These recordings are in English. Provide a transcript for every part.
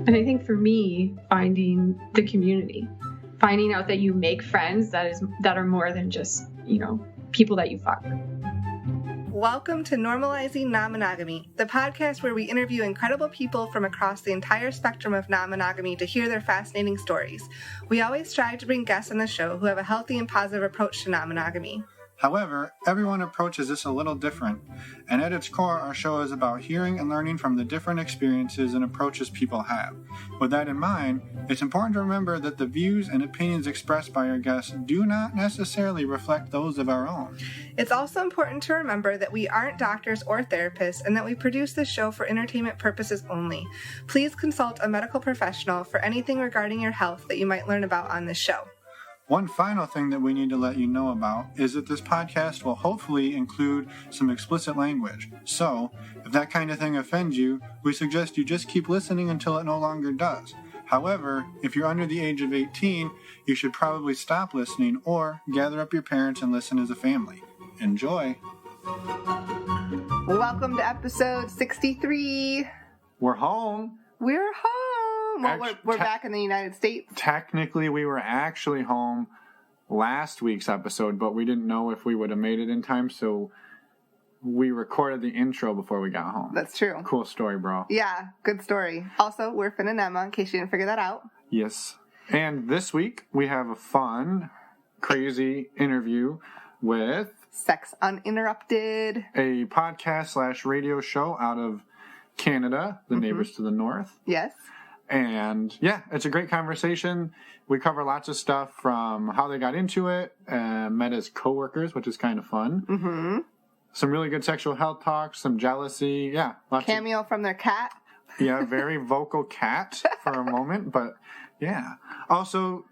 And I think for me, finding the community, finding out that you make friends that are more than just, people that you fuck. Welcome to Normalizing Non-Monogamy, the podcast where we interview incredible people from across the entire spectrum of non-monogamy to hear their fascinating stories. We always strive to bring guests on the show who have a healthy and positive approach to non-monogamy. However, everyone approaches this a little different, and at its core, our show is about hearing and learning from the different experiences and approaches people have. With that in mind, it's important to remember that the views and opinions expressed by our guests do not necessarily reflect those of our own. It's also important to remember that we aren't doctors or therapists and that we produce this show for entertainment purposes only. Please consult a medical professional for anything regarding your health that you might learn about on this show. One final thing that we need to let you know about is that this podcast will hopefully include some explicit language. So, if that kind of thing offends you, we suggest you just keep listening until it no longer does. However, if you're under the age of 18, you should probably stop listening or gather up your parents and listen as a family. Enjoy! Welcome to episode 63. We're home! We're home! Well, we're back in the United States. Technically, we were actually home last week's episode, but we didn't know if we would have made it in time, so we recorded the intro before we got home. That's true. Cool story, bro. Yeah, good story. Also, we're Finn and Emma, in case you didn't figure that out. Yes. And this week, we have a fun, crazy interview with Sex Uninterrupted, a podcast/radio show out of Canada, the neighbors to the north. Yes. And yeah, it's a great conversation. We cover lots of stuff from how they got into it, met as coworkers, which is kind of fun. Mm-hmm. Some really good sexual health talks, some jealousy. Yeah. Cameo from their cat. Yeah, very vocal cat for a moment, but yeah. Also,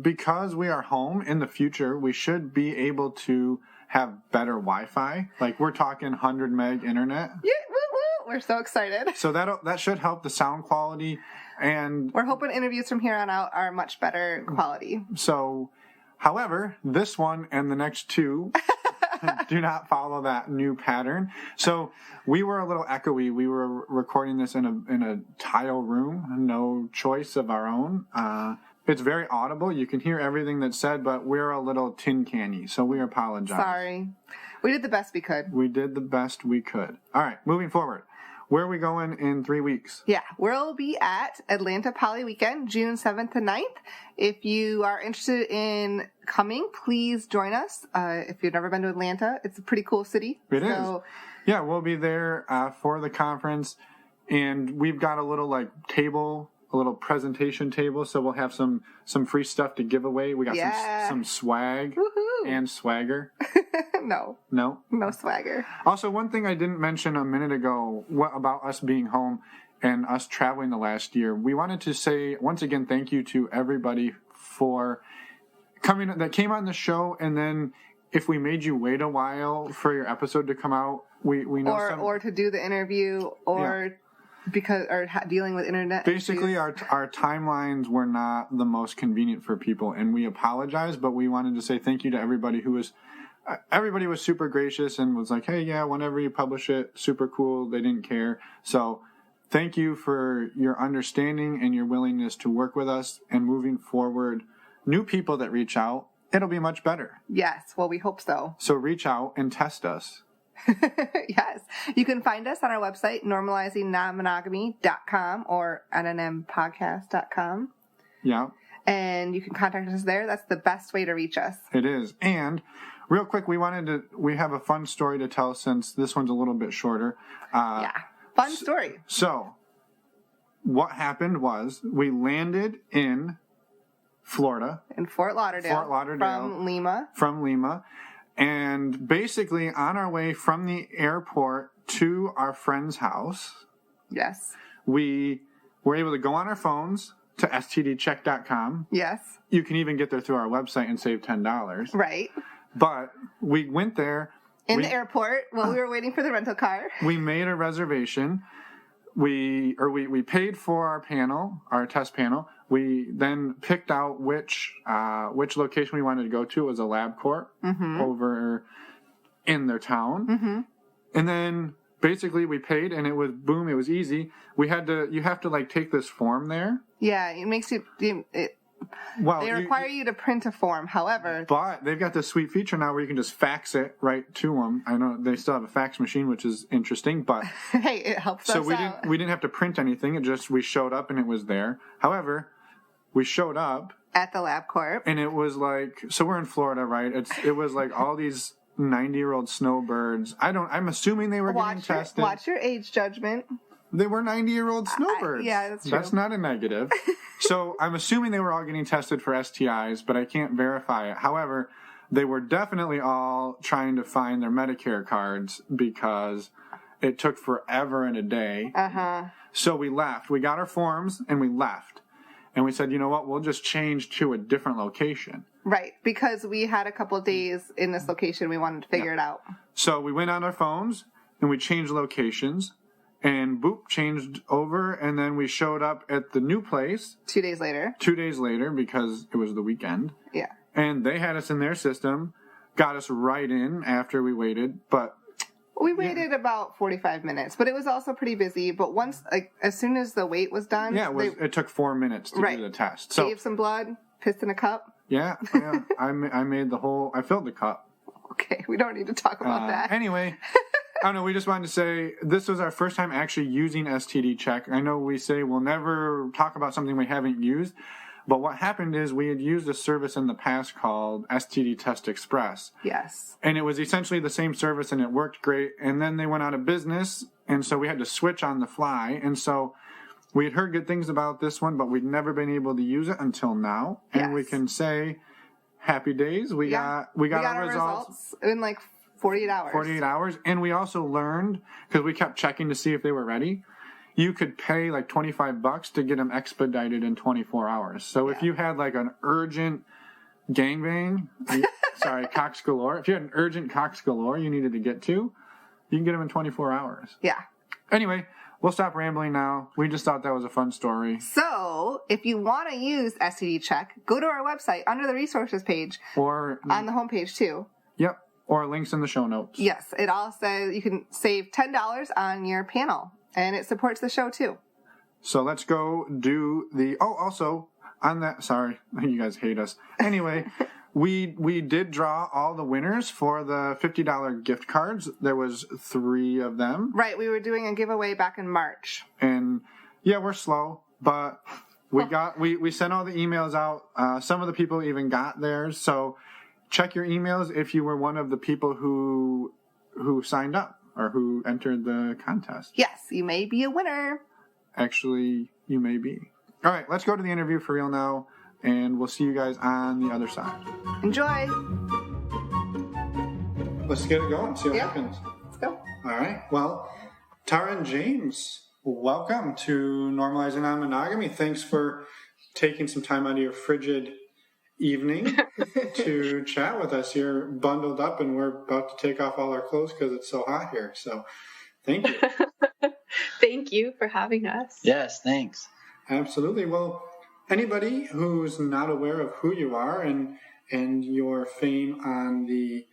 because we are home in the future, we should be able to have better Wi-Fi. Like we're talking 100 meg internet. Yeah, we're so excited. So that should help the sound quality, and we're hoping interviews from here on out are much better quality. So, however, this one and the next two do not follow that new pattern. So we were a little echoey. We were recording this in a tile room, no choice of our own. It's very audible. You can hear everything that's said, but we're a little tin canny, so we apologize. Sorry. We did the best we could. We did the best we could. All right, moving forward. Where are we going in 3 weeks? Yeah, we'll be at Atlanta Poly Weekend, June 7th to 9th. If you are interested in coming, please join us. If you've never been to Atlanta, it's a pretty cool city. It is. Yeah, we'll be there for the conference, and we've got a little table, a little presentation table, so we'll have some free stuff to give away. We got some swag. Woohoo. And swagger. No swagger. Also, one thing I didn't mention a minute ago about us being home and us traveling the last year, we wanted to say once again thank you to everybody for coming that came on the show, and then if we made you wait a while for your episode to come out, we know or to do the interview dealing with internet basically issues. our timelines were not the most convenient for people, and we apologize, but we wanted to say thank you to everybody who was everybody was super gracious and was like, hey, yeah, whenever you publish it, super cool. They didn't care. So thank you for your understanding and your willingness to work with us, and moving forward, new people that reach out, it'll be much better. Yes, well, we hope so. So reach out and test us. Yes. You can find us on our website, normalizingnonmonogamy.com or nnmpodcast.com. Yeah. And you can contact us there. That's the best way to reach us. It is. And real quick, we have a fun story to tell since this one's a little bit shorter. Fun story. So what happened was we landed in Florida. In Fort Lauderdale. From Lima. And basically, on our way from the airport to our friend's house, yes, we were able to go on our phones to stdcheck.com. Yes. You can even get there through our website and save $10. Right. But we went there. In the airport while we were waiting for the rental car. We made a reservation. We paid for our test panel. We then picked out which location we wanted to go to. It was a lab court over in their town. Mm-hmm. And then basically we paid, and it was boom. It was easy. You have to like take this form there. Yeah, it makes you. They require you to print a form. However, but they've got this sweet feature now where you can just fax it right to them. I know they still have a fax machine, which is interesting, but hey, it helps us out. We didn't have to print anything. We showed up and it was there. However, we showed up at the LabCorp, and it was like, so we're in Florida, right? It was like all these 90-year-old snowbirds. I'm assuming they were getting tested. Watch your age judgment. They were 90-year-old snowbirds. Yeah, that's true. That's not a negative. So I'm assuming they were all getting tested for STIs, but I can't verify it. However, they were definitely all trying to find their Medicare cards because it took forever and a day. Uh-huh. So we left. We got our forms and we left. And we said, you know what, we'll just change to a different location. Right, because we had a couple of days in this location. We wanted to figure it out. So we went on our phones and we changed locations. And boop, changed over, and then we showed up at the new place. 2 days later. 2 days later, because it was the weekend. Yeah. And they had us in their system, got us right in after we waited, but... We waited about 45 minutes, but it was also pretty busy. But once, as soon as the wait was done... Yeah, it took 4 minutes to do the test. So, gave some blood, pissed in a cup. Yeah. I made I filled the cup. Okay, we don't need to talk about that. Anyway... I don't know, we just wanted to say this was our first time actually using STD Check. I know we say we'll never talk about something we haven't used, but what happened is we had used a service in the past called STD Test Express. Yes. And it was essentially the same service and it worked great. And then they went out of business, and so we had to switch on the fly. And so we had heard good things about this one, but we'd never been able to use it until now. Yes. And we can say happy days. We got our results in 48 hours. 48 hours. And we also learned, because we kept checking to see if they were ready, you could pay $25 to get them expedited in 24 hours. So if you had an urgent gangbang, Cox Galore, if you had an urgent Cox Galore you needed to get to, you can get them in 24 hours. Yeah. Anyway, we'll stop rambling now. We just thought that was a fun story. So, if you want to use STD Check, go to our website under the resources page. Or on the homepage, too. Yep. Or links in the show notes. Yes. It all says you can save $10 on your panel. And it supports the show, too. So let's go do also, on that, sorry, you guys hate us. Anyway, we did draw all the winners for the $50 gift cards. There was 3 of them. Right. We were doing a giveaway back in March. And, yeah, we're slow, but we sent all the emails out. Some of the people even got theirs, so... Check your emails if you were one of the people who signed up or who entered the contest. Yes, you may be a winner. Actually, you may be. All right, let's go to the interview for real now, and we'll see you guys on the other side. Enjoy. Let's get it going, see what happens. Let's go. All right, well, Taara and James, welcome to Normalizing Non-Monogamy. Thanks for taking some time out of your frigid evening to chat with us. You're bundled up and we're about to take off all our clothes because it's so hot here. So thank you. Thank you for having us. Yes, thanks. Absolutely. Well, anybody who's not aware of who you are and your fame on the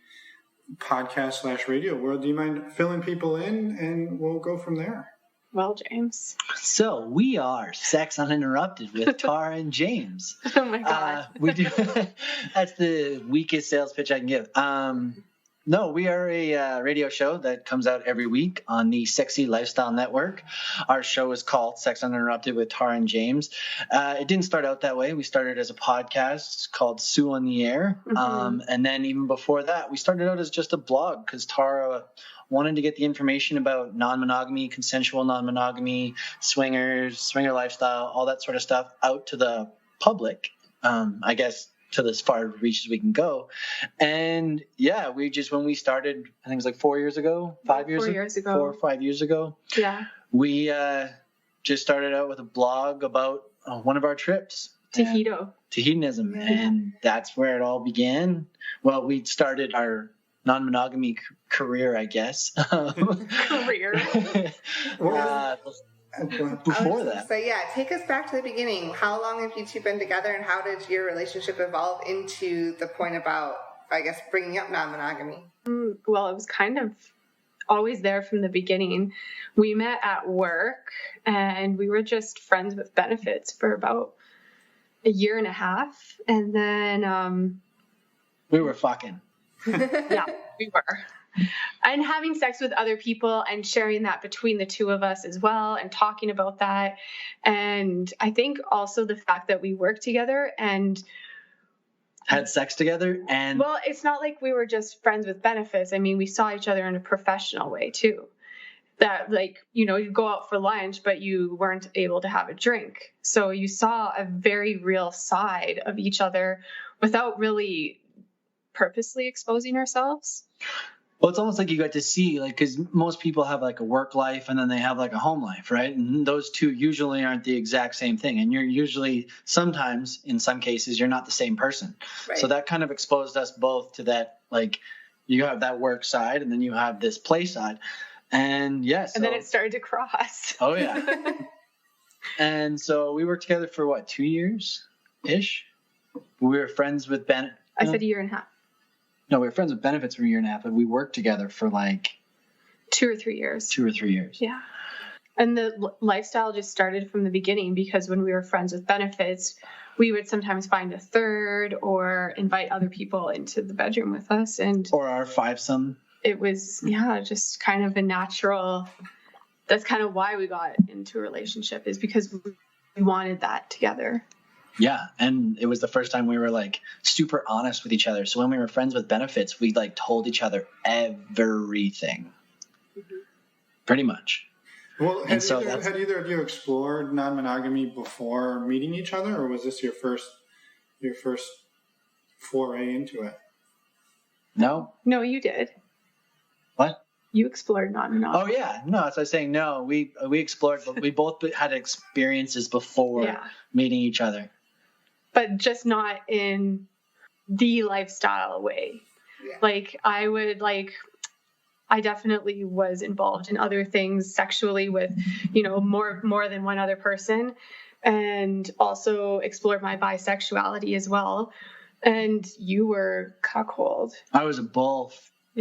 podcast/radio world, do you mind filling people in and we'll go from there? Well, James. So we are Sex Uninterrupted with Taara and James. Oh my God. We do. That's the weakest sales pitch I can give. No, we are a radio show that comes out every week on the Sexy Lifestyle Network. Our show is called Sex Uninterrupted with Taara and James. It didn't start out that way. We started as a podcast called Sue on the Air. Mm-hmm. And then even before that, we started out as just a blog because Taara wanted to get the information about non-monogamy, consensual non-monogamy, swingers, swinger lifestyle, all that sort of stuff out to the public, I guess, to as far reach as we can go. And yeah, when we started, I think it was like 4 years ago, 5 years ago, 4 or 5 years ago. Yeah. We just started out with a blog about one of our trips. To hedonism. Yeah. And that's where it all began. Well, we started our non-monogamy career, I guess. Career. Before that. So take us back to the beginning. How long have you two been together, and how did your relationship evolve into the point about, I guess, bringing up non-monogamy? Well, it was kind of always there from the beginning. We met at work, and we were just friends with benefits for about a year and a half. And then we were fucking. Yeah, we were. And having sex with other people and sharing that between the two of us as well, and talking about that. And I think also the fact that we worked together and had sex together. And well, it's not like we were just friends with benefits. I mean, we saw each other in a professional way too. That, like, you know, you go out for lunch, but you weren't able to have a drink. So you saw a very real side of each other without really purposely exposing ourselves. Well, it's almost like you got to see, like, because most people have like a work life and then they have like a home life, right? And those two usually aren't the exact same thing. And you're usually, sometimes, in some cases, you're not the same person. Right. So that kind of exposed us both to that, like, you have that work side and then you have this play side. And yes. And then it started to cross. Oh, yeah. And so we worked together for what, 2 years-ish? We were friends with Ben. I said a year and a half. No, we were friends with benefits for a year and a half, but we worked together for like 2 or 3 years. 2 or 3 years. Yeah. And the lifestyle just started from the beginning, because when we were friends with benefits, we would sometimes find a third or invite other people into the bedroom with us. And or our fivesome. It was, just kind of a natural, that's kind of why we got into a relationship, is because we wanted that together. Yeah, and it was the first time we were like super honest with each other. So when we were friends with benefits, we like told each other everything, pretty much. Well, had either of you explored non-monogamy before meeting each other, or was this your first foray into it? No, you did. What? You explored non-monogamy. Oh yeah, no. As I was saying, no, we explored, but we both had experiences before meeting each other. But just not in the lifestyle way. Yeah. Like, I definitely was involved in other things sexually with, more than one other person, and also explored my bisexuality as well. And you were cuckold. I was a bull,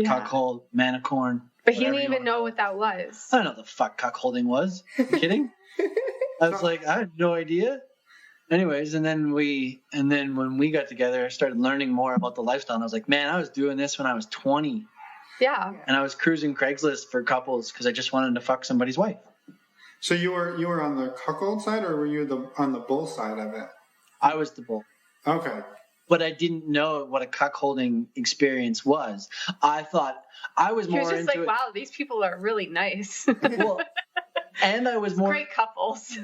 cuckold, manicorn. But he didn't even know what that was. I don't know what the fuck cuckolding was. Are you kidding? I was like, I had no idea. Anyways, and then when we got together, I started learning more about the lifestyle. And I was like, man, I was doing this when I was 20. Yeah. And I was cruising Craigslist for couples because I just wanted to fuck somebody's wife. So you were on the cuckold side, or were you on the bull side of it? I was the bull. Okay. But I didn't know what a cuckolding experience was. I thought I was more into it. He was just like, wow, these people are really nice. Well, and I was more great couples.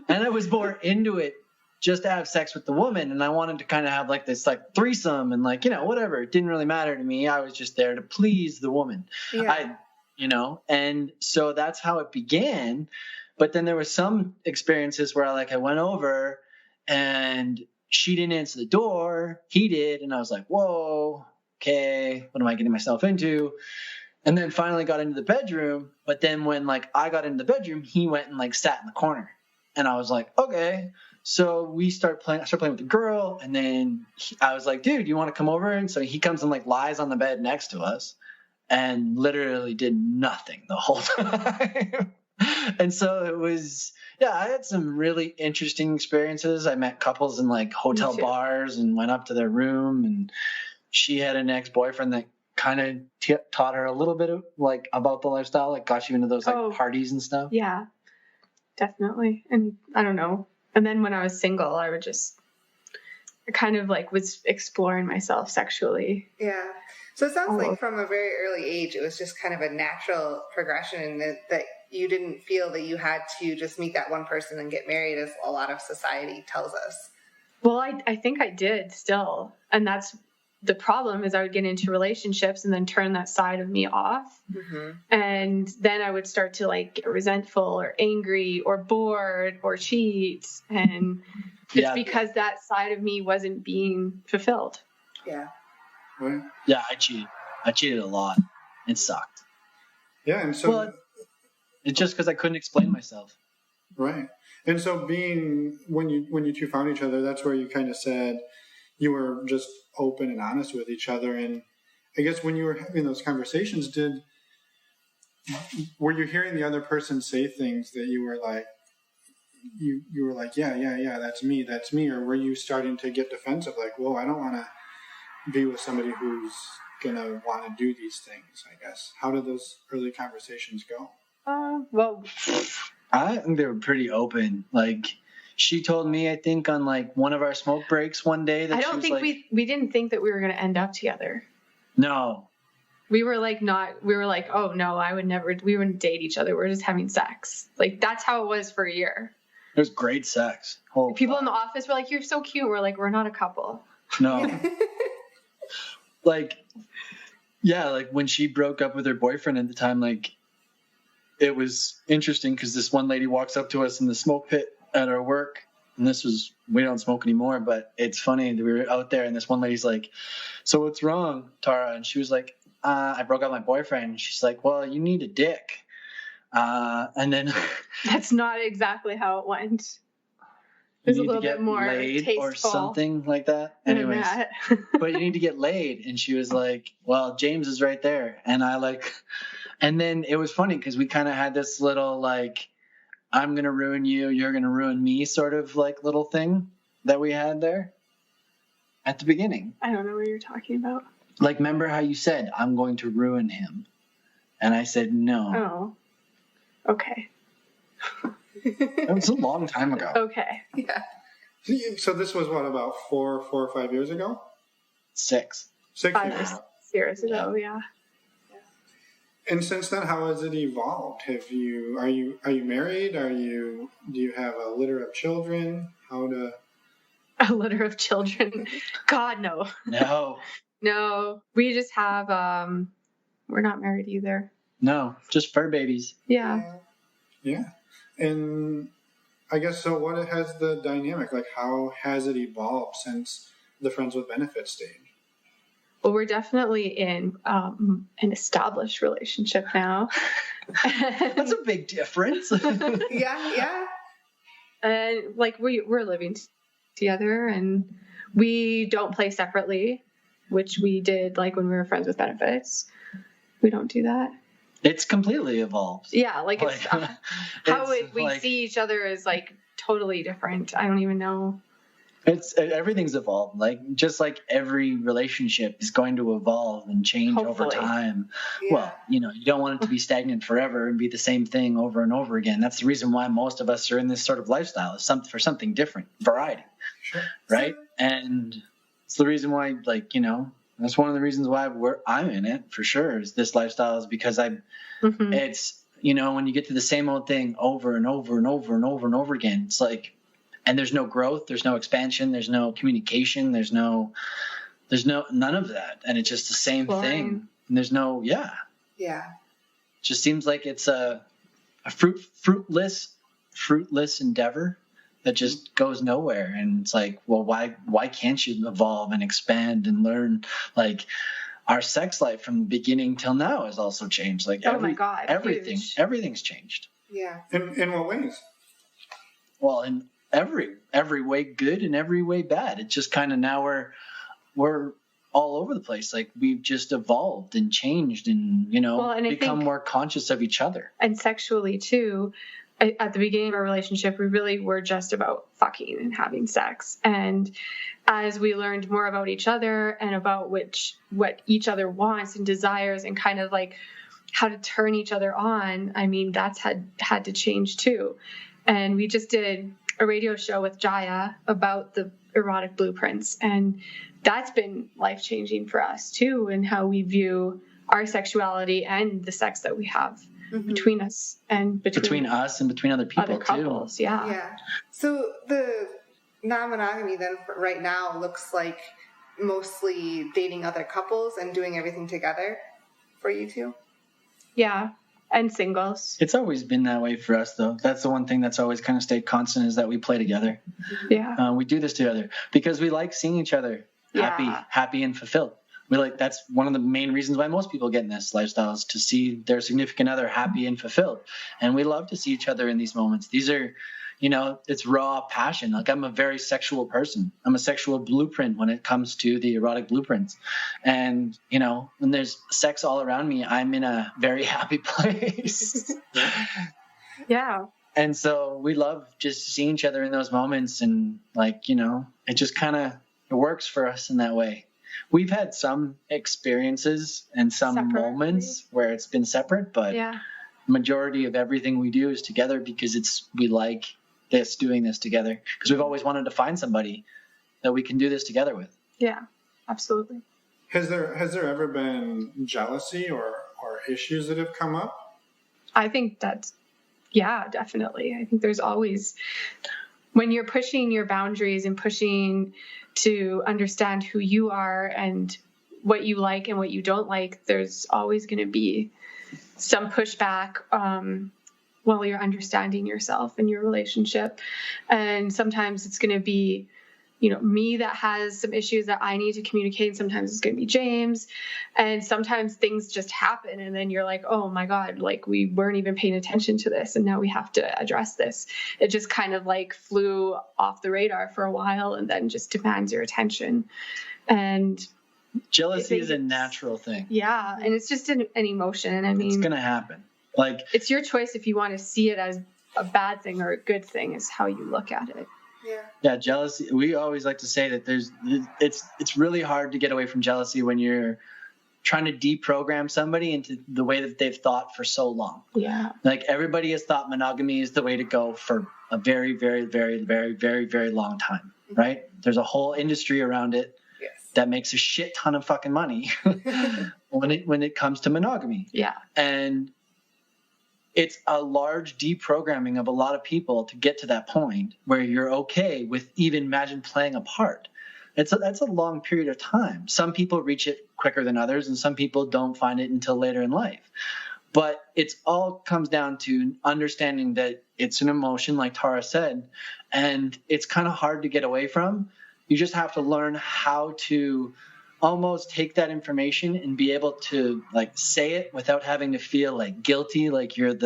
And I was more into it just to have sex with the woman, and I wanted to kind of have like this like threesome and like, whatever. It didn't really matter to me. I was just there to please the woman. Yeah. And so that's how it began. But then there were some experiences where I went over and she didn't answer the door. He did. And I was like, whoa, okay, what am I getting myself into? And then finally got into the bedroom. But then when I got into the bedroom, he went and sat in the corner. And I was like, okay. So I started playing with the girl. And then I was like, dude, you want to come over? And so he comes and lies on the bed next to us and literally did nothing the whole time. And so it was, I had some really interesting experiences. I met couples in hotel bars and went up to their room. And she had an ex-boyfriend that kind of taught her a little bit of about the lifestyle, got you into those parties and stuff. Yeah, definitely. And I don't know. And then when I was single, I kind of was exploring myself sexually. Yeah. So it sounds like from a very early age, it was just kind of a natural progression, and that you didn't feel that you had to just meet that one person and get married, as a lot of society tells us. Well, I think I did still. And that's the problem, is I would get into relationships and then turn that side of me off. Mm-hmm. And then I would start to get resentful or angry or bored or cheat. And it's because that side of me wasn't being fulfilled. Yeah. Right. Yeah, I cheated. I cheated a lot. It sucked. Yeah, and so... Well, it's just because I couldn't explain myself. Right. And so when you two found each other, that's where you kind of said you were just open and honest with each other. And I guess when you were having those conversations, were you hearing the other person say things that you were like, you were like, yeah, that's me, or were you starting to get defensive, like, whoa, I don't want to be with somebody who's gonna want to do these things, I guess? How did those early conversations go? Well, I think they were pretty open. Like, she told me, I think, on like one of our smoke breaks one day that I don't think we didn't think that we were going to end up together. No. We were like, oh no, we wouldn't date each other. We're just having sex. Like, that's how it was for a year. It was great sex. People in the office were like, you're so cute. We're like, we're not a couple. No. Like, yeah, like when she broke up with her boyfriend at the time, like, it was interesting because this one lady walks up to us in the smoke pit at our work, and we don't smoke anymore, but it's funny that we were out there and this one lady's like, so what's wrong, Taara? And she was like, I broke up with my boyfriend. And she's like, well, you need a dick. And then that's not exactly how it went. It was a little bit more laid tasteful or something like that. Anyways, but you need to get laid. And she was like, well, James is right there. And and then it was funny because we kind of had this little like, I'm going to ruin you, you're going to ruin me sort of like little thing that we had there at the beginning. I don't know what you're talking about. Like, remember how you said, I'm going to ruin him? And I said, no. Oh, okay. It was a long time ago. Okay. Yeah. So this was what, about 4 or 5 years ago? 6. 6 5 years or ago. 6 years ago, yeah. And since then, how has it evolved? Are you married? Do you have a litter of children? A litter of children? God, no. No, we just have, we're not married either. No, just fur babies. Yeah. Yeah. And I guess, so what has the dynamic, like, how has it evolved since the Friends with Benefits stage? Well, we're definitely in an established relationship now. That's a big difference. Yeah. And like we're living together, and we don't play separately, which we did like when we were Friends with Benefits. We don't do that. It's completely evolved. Yeah, like it's, how we see each other is like totally different. I don't even know. Everything's evolved. Like, just like every relationship is going to evolve and change over time. Yeah. Well, you don't want it to be stagnant forever and be the same thing over and over again. That's the reason why most of us are in this sort of lifestyle, is for something different, variety. Sure. Right? And it's the reason why, like, that's one of the reasons why I'm in it for sure, is this lifestyle, is because it's, when you get to the same old thing over and over and over and over and over again, it's like, and there's no growth, there's no expansion, there's no communication, there's none of that. And it's just the same thing. And there's no, Yeah. It just seems like it's a fruitless endeavor that just goes nowhere. And it's like, well, why can't you evolve and expand and learn? Like, our sex life from the beginning till now has also changed. Like, my God, everything's changed. Yeah. In what ways? Well, in every way good and every way bad. It's just kind of, now we're all over the place. Like, we've just evolved and changed and, become more conscious of each other. And sexually too. At the beginning of our relationship, we really were just about fucking and having sex. And as we learned more about each other and about what each other wants and desires and kind of like how to turn each other on, I mean, that's had to change too. And we just did a radio show with Jaya about the erotic blueprints, and that's been life-changing for us too, and how we view our sexuality and the sex that we have between us and between us and between other people, other couples too. Yeah. So the non-monogamy then right now looks like mostly dating other couples and doing everything together for you two. Yeah. And singles. It's always been that way for us, though. That's the one thing that's always kind of stayed constant, is that we play together. Yeah. We do this together because we like seeing each other happy and fulfilled. That's one of the main reasons why most people get in this lifestyle, is to see their significant other happy and fulfilled. And we love to see each other in these moments. These are, it's raw passion. Like, I'm a very sexual person. I'm a sexual blueprint when it comes to the erotic blueprints. And, when there's sex all around me, I'm in a very happy place. Yeah. And so we love just seeing each other in those moments. And it just kind of works for us in that way. We've had some experiences and some moments where it's been separate, but majority of everything we do is together, because we like doing this together, because we've always wanted to find somebody that we can do this together with. Yeah, absolutely. Has there ever been jealousy or issues that have come up? I think definitely. I think there's always, when you're pushing your boundaries and pushing to understand who you are and what you like and what you don't like, there's always going to be some pushback while you're understanding yourself and your relationship. And sometimes it's going to be, me that has some issues that I need to communicate. Sometimes it's going to be James. And sometimes things just happen. And then you're like, oh my God, like, we weren't even paying attention to this. And now we have to address this. It just kind of like flew off the radar for a while and then just demands your attention. And jealousy is a natural thing. Yeah. And it's just an emotion. I mean, it's going to happen. It's your choice if you want to see it as a bad thing or a good thing, is how you look at it. Yeah, jealousy. We always like to say that it's really hard to get away from jealousy when you're trying to deprogram somebody into the way that they've thought for so long. Yeah. Like, everybody has thought monogamy is the way to go for a very, very, very, very, very, very long time, right? There's a whole industry around it that makes a shit ton of fucking money when it comes to monogamy. Yeah. And it's a large deprogramming of a lot of people to get to that point where you're okay with even imagine playing a part. That's a long period of time. Some people reach it quicker than others, and some people don't find it until later in life. But it's all comes down to understanding that it's an emotion, like Taara said, and it's kind of hard to get away from. You just have to learn how to almost take that information and be able to say it without having to feel guilty, like you're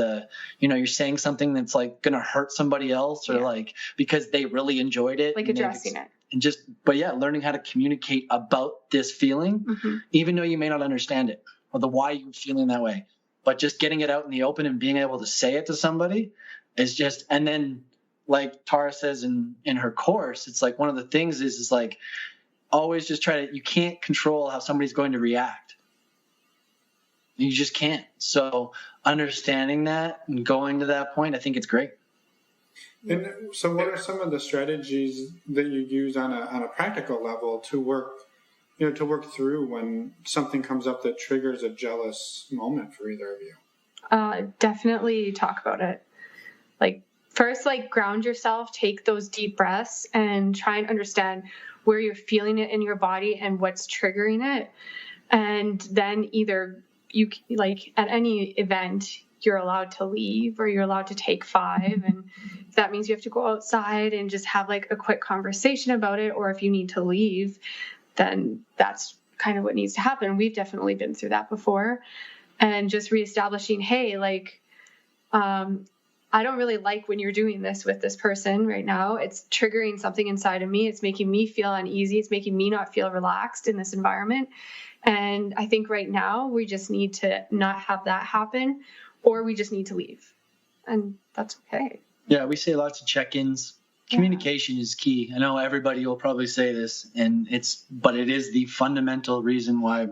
you're saying something that's going to hurt somebody else, or because they really enjoyed it, addressing it, and learning how to communicate about this feeling, even though you may not understand it or the why you're feeling that way, but just getting it out in the open and being able to say it to somebody is just. And then, like Taara says in her course, it's one of the things is always just you can't control how somebody's going to react. You just can't. So understanding that and going to that point, I think it's great. And so what are some of the strategies that you use on a practical level to work through when something comes up that triggers a jealous moment for either of you? Definitely talk about it. First, ground yourself, take those deep breaths and try and understand where you're feeling it in your body and what's triggering it. And then either you, at any event, you're allowed to leave or you're allowed to take 5. And if that means you have to go outside and just have a quick conversation about it, or if you need to leave, then that's kind of what needs to happen. We've definitely been through that before. And just reestablishing, hey, I don't really like when you're doing this with this person right now. It's triggering something inside of me. It's making me feel uneasy. It's making me not feel relaxed in this environment. And I think right now we just need to not have that happen, or we just need to leave. And that's okay. Yeah, we say lots of check-ins. Communication is key. I know everybody will probably say this, but it is the fundamental reason why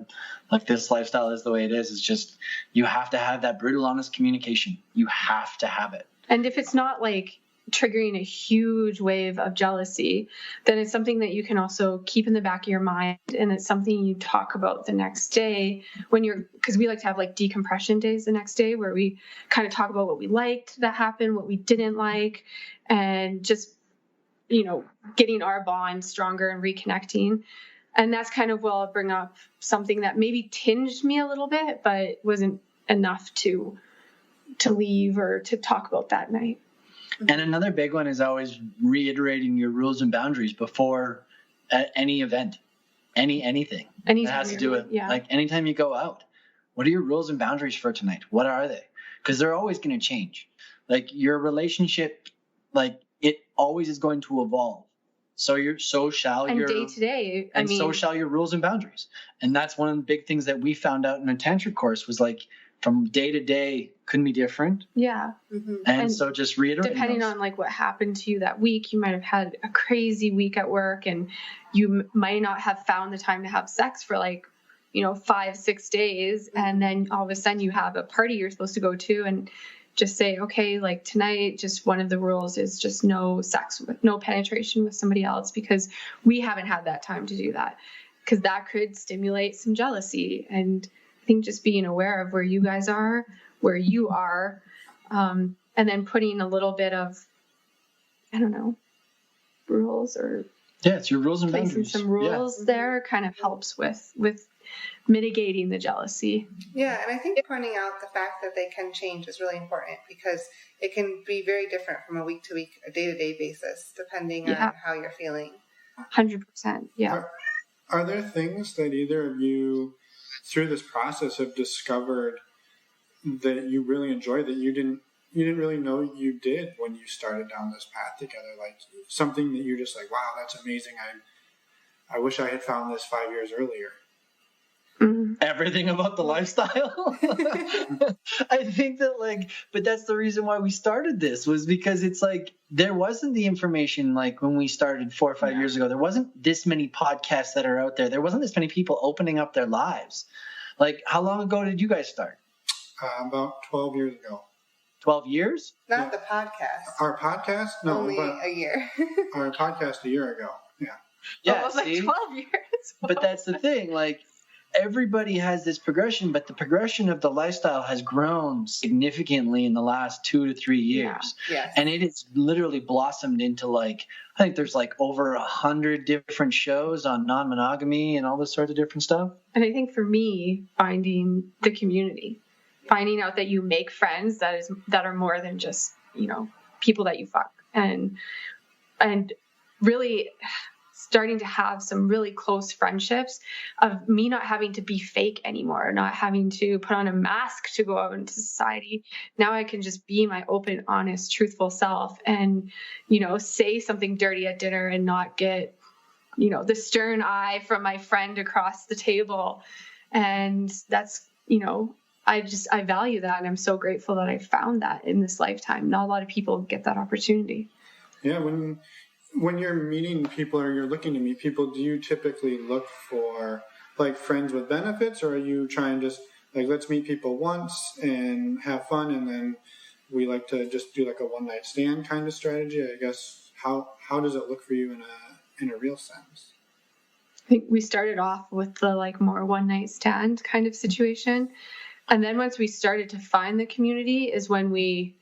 this lifestyle is the way it is. It's just, you have to have that brutal, honest communication. You have to have it. And if it's not triggering a huge wave of jealousy, then it's something that you can also keep in the back of your mind. And it's something you talk about the next day because we like to have decompression days the next day, where we kind of talk about what we liked that happened, what we didn't like, and just, getting our bond stronger and reconnecting. And that's kind of, I'll bring up something that maybe tinged me a little bit, but wasn't enough to leave or to talk about that night. And another big one is always reiterating your rules and boundaries before any event. anything that has to do with like anytime you go out. What are your rules and boundaries for tonight? What are they? Because they're always going to change. Like your relationship, like it always is going to evolve. So shall your day to day. So shall your rules and boundaries. And that's one of the big things that we found out in a tantric course was like from day to day couldn't be different. Yeah. Mm-hmm. And so just reiterate. Depending on like what happened to you that week, you might have had a crazy week at work and you might not have found the time to have sex for like, 5-6 days. And then all of a sudden you have a party you're supposed to go to and just say, okay, like tonight, just one of the rules is just no sex, no penetration with somebody else, because we haven't had that time to do that, because that could stimulate some jealousy. And I think just being aware of where you guys are, where you are, and then putting a little bit of, rules or it's your rules and placing boundaries. Some rules there kind of helps with mitigating the jealousy. Yeah, and I think pointing out the fact that they can change is really important, because it can be very different from a week-to-week, a day-to-day basis, depending on how you're feeling. 100%, yeah. Are there things that either of you, through this process, have discovered that you really enjoy that you didn't really know you did when you started down this path together? Like something that you're just like, wow, that's amazing. I wish I had found this 5 years earlier. Mm-hmm. Everything about the lifestyle. I think that but that's the reason why we started this, was because it's like there wasn't the information like when we started 4 or 5 years ago. There wasn't this many podcasts that are out there. There wasn't this many people opening up their lives. Like, how long ago did you guys start? About 12 years ago. 12 years? Not the podcast. Our podcast? No, only a year. Our podcast a year ago. Yeah. Yeah, it was like 12 years. But that's the thing. Like, everybody has this progression, but the progression of the lifestyle has grown significantly in the last 2 to 3 years. Yeah. And it has literally blossomed into I think there's over 100 different shows on non-monogamy and all this sort of different stuff. And I think for me, finding the community, finding out that you make friends that are more than just, people that you fuck, and really starting to have some really close friendships of me not having to be fake anymore, not having to put on a mask to go out into society. Now I can just be my open, honest, truthful self and, say something dirty at dinner and not get, the stern eye from my friend across the table. And that's, I value that. And I'm so grateful that I found that in this lifetime. Not a lot of people get that opportunity. Yeah. When you're meeting people or you're looking to meet people, do you typically look for friends with benefits, or are you trying just let's meet people once and have fun, and then we like to just do a one night stand kind of strategy? I guess how does it look for you in a real sense? I think we started off with the more one night stand kind of situation, and then once we started to find the community is when we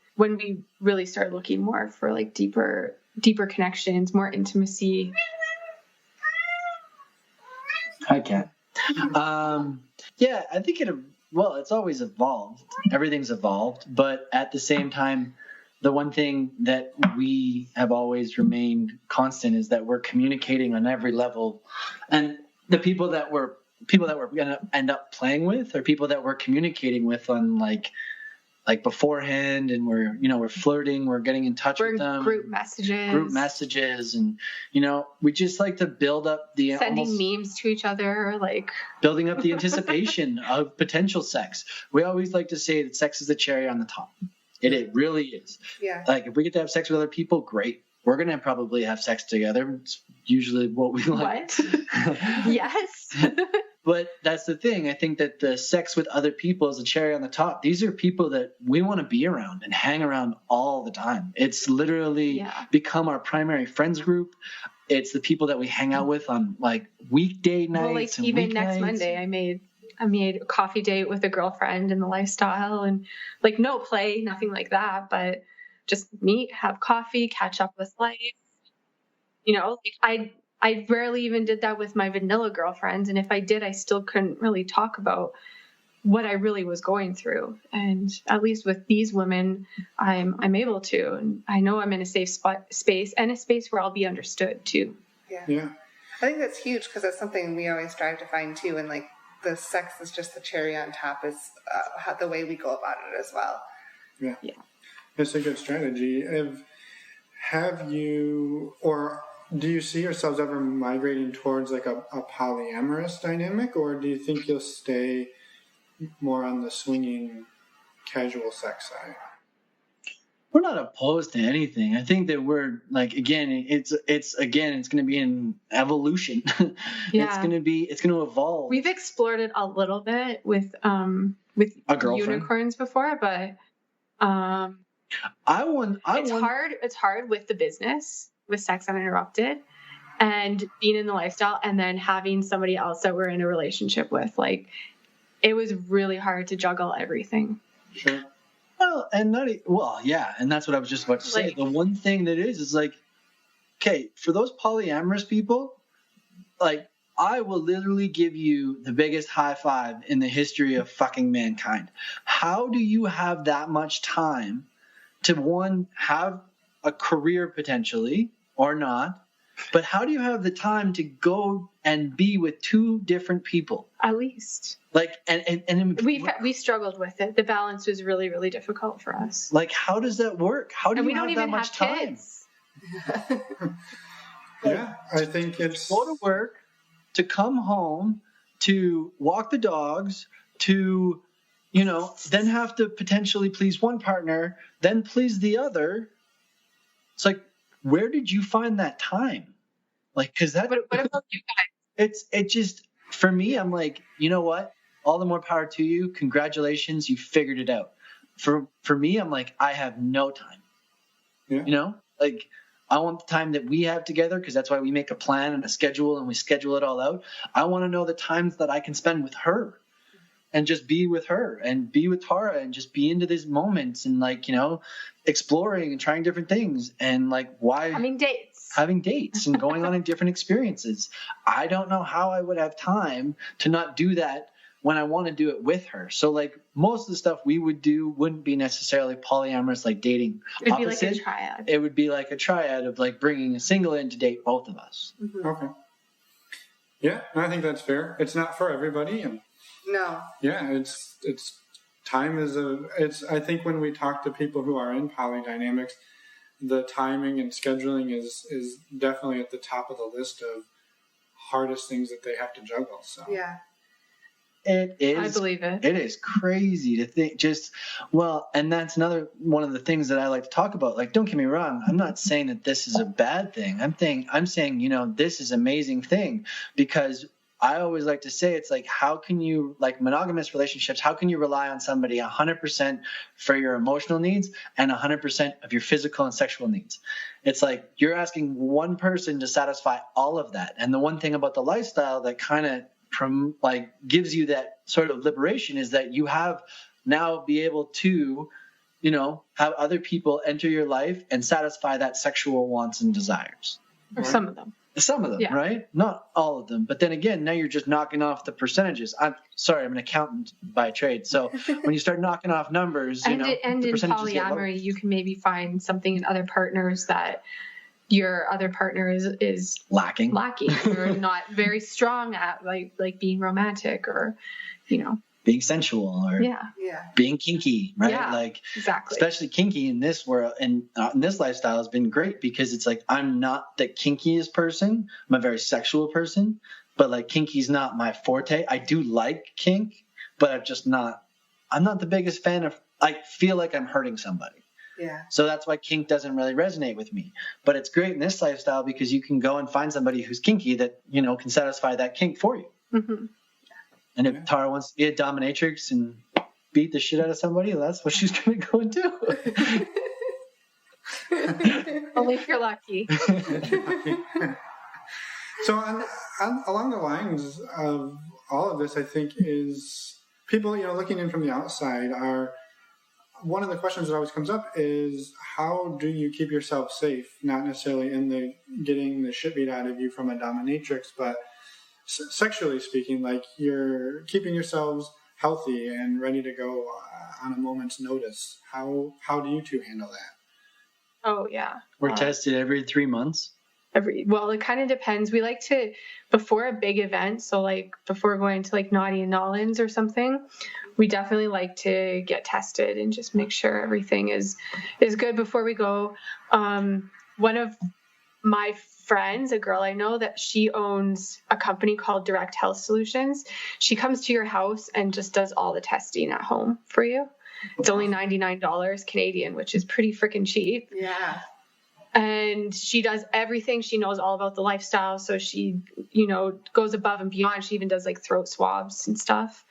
really started looking more for deeper connections, more intimacy. Hi, Kat. Yeah, I think it's always evolved. Everything's evolved, but at the same time, the one thing that we have always remained constant is that we're communicating on every level, and the people that we're going to end up playing with are people that we're communicating with on beforehand, and we're flirting, we're getting in touch with them. Group messages, and we just like to build up the sending memes to each other, building up the anticipation of potential sex. We always like to say that sex is the cherry on the top. It really is. Yeah. If we get to have sex with other people, great. We're going to probably have sex together. It's usually what we like. What? Yes. But that's the thing. I think that the sex with other people is a cherry on the top. These are people that we want to be around and hang around all the time. It's literally become our primary friends group. It's the people that we hang out with on weekday nights. Well, even weeknights. Next Monday, I made a coffee date with a girlfriend in the lifestyle, and no play, nothing like that, but just meet, have coffee, catch up with life. I rarely even did that with my vanilla girlfriends. And if I did, I still couldn't really talk about what I really was going through. And at least with these women, I'm able to. And I know I'm in a safe space, and a space where I'll be understood too. Yeah. I think that's huge because that's something we always strive to find too. And like the sex is just the cherry on top is the way we go about it as well. Yeah. It's a good strategy. Have you, or do you see yourselves ever migrating towards like a polyamorous dynamic, or do you think you'll stay more on the swinging casual sex side? We're not opposed to anything. I think that we're like, again, it's going to be an evolution. Yeah. It's going to evolve. We've explored it a little bit with A girlfriend. unicorns before, but it's hard with the business, with Sex Uninterrupted, and being in the lifestyle, and then having somebody else that we're in a relationship with. Like, it was really hard to juggle everything. Sure. Well, and that's what I was just about to say. Like, the one thing that is like, okay, for those polyamorous people, like, I will literally give you the biggest high five in the history of fucking mankind. How do you have that much time to, one, have a career potentially or not, but how do you have the time to go and be with two different people? At least. Like, and we struggled with it. The balance was really, really difficult for us. Like, how does that work? How do and you we don't have even that much have time? kids. Yeah, I think it's Go to work, to come home, to walk the dogs, to, then have to potentially please one partner, then please the other. It's like, where did you find that time? Like, because that. What about you guys? It just, for me, I'm like, you know what? All the more power to you. Congratulations, you figured it out. For me, I'm like, I have no time. Yeah. Like, I want the time that we have together, because that's why we make a plan and a schedule and we schedule it all out. I want to know the times that I can spend with her and just be with her and be with Taara and just be into these moments and, like, exploring and trying different things and, like, why having dates and going on in different experiences. I don't know how I would have time to not do that when I want to do it with her. So, like, most of the stuff we would do wouldn't be necessarily polyamorous, like dating. It'd be like a triad. It would be like a triad of, like, bringing a single in to date both of us. Mm-hmm. Okay. Yeah, I think that's fair. It's not for everybody, and no. Yeah, it's time is I think when we talk to people who are in polydynamics, the timing and scheduling is definitely at the top of the list of hardest things that they have to juggle. So yeah. It is. I believe it. It is crazy to think and that's another one of the things that I like to talk about. Like, don't get me wrong. I'm not saying that this is a bad thing. I'm saying, this is an amazing thing, because I always like to say, it's like, how can you, like monogamous relationships, how can you rely on somebody 100% for your emotional needs and 100% of your physical and sexual needs? It's like you're asking one person to satisfy all of that. And the one thing about the lifestyle that kind of gives you that sort of liberation is that you have now be able to, have other people enter your life and satisfy that sexual wants and desires. Or some of them. Some of them, yeah. Right? Not all of them. But then again, now you're just knocking off the percentages. I'm an accountant by trade. So when you start knocking off numbers, and the in percentages get lower. polyamory, you can maybe find something in other partners that your other partner is lacking or not very strong at, like being romantic or, being sensual or being kinky, right? Yeah, like, exactly. Especially kinky in this world and in this lifestyle has been great, because it's like, I'm not the kinkiest person. I'm a very sexual person, but like kinky's not my forte. I do like kink, but I'm not the biggest fan of, I feel like I'm hurting somebody. Yeah. So that's why kink doesn't really resonate with me. But it's great in this lifestyle because you can go and find somebody who's kinky that, can satisfy that kink for you. Mm-hmm. And if Taara wants to be a dominatrix and beat the shit out of somebody, that's what she's going to go and do. Only if you're lucky. So along the lines of all of this, I think is people, looking in from the outside are, one of the questions that always comes up is, how do you keep yourself safe? Not necessarily in the getting the shit beat out of you from a dominatrix, but sexually speaking, like you're keeping yourselves healthy and ready to go on a moment's notice. How do you two handle that? Oh yeah. We're tested every 3 months. It kind of depends. We like to, before a big event, so like before going to like Naughty and Nollins or something, we definitely like to get tested and just make sure everything is good before we go. One of my friends, a girl I know, that she owns a company called Direct Health Solutions. She comes to your house and just does all the testing at home for you. It's only $99 Canadian, which is pretty freaking cheap. Yeah. And she does everything. She knows all about the lifestyle. So she, goes above and beyond. She even does like throat swabs and stuff.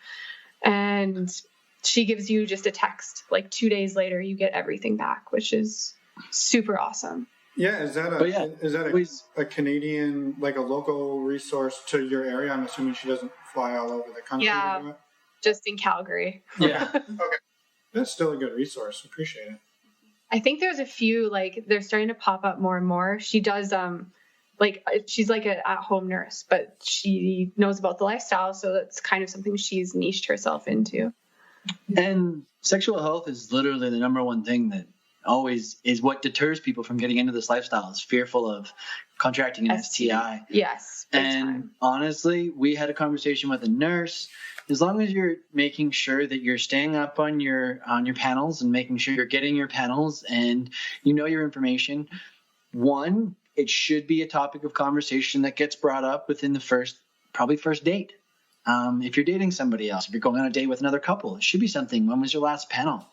And she gives you just a text. Like 2 days later, you get everything back, which is super awesome. Yeah, is that a Canadian, like a local resource to your area? I'm assuming she doesn't fly all over the country. Yeah, just in Calgary. Yeah. Okay. That's still a good resource. Appreciate it. I think there's a few, like, they're starting to pop up more and more. She does, she's like an at-home nurse, but she knows about the lifestyle, so that's kind of something she's niched herself into. And sexual health is literally the number one thing that always is what deters people from getting into this lifestyle, is fearful of contracting an STI. Yes. And honestly, we had a conversation with a nurse. As long as you're making sure that you're staying up on your panels and making sure you're getting your panels and you know your information, one, it should be a topic of conversation that gets brought up within the first date. If you're dating somebody else, if you're going on a date with another couple, it should be something. When was your last panel?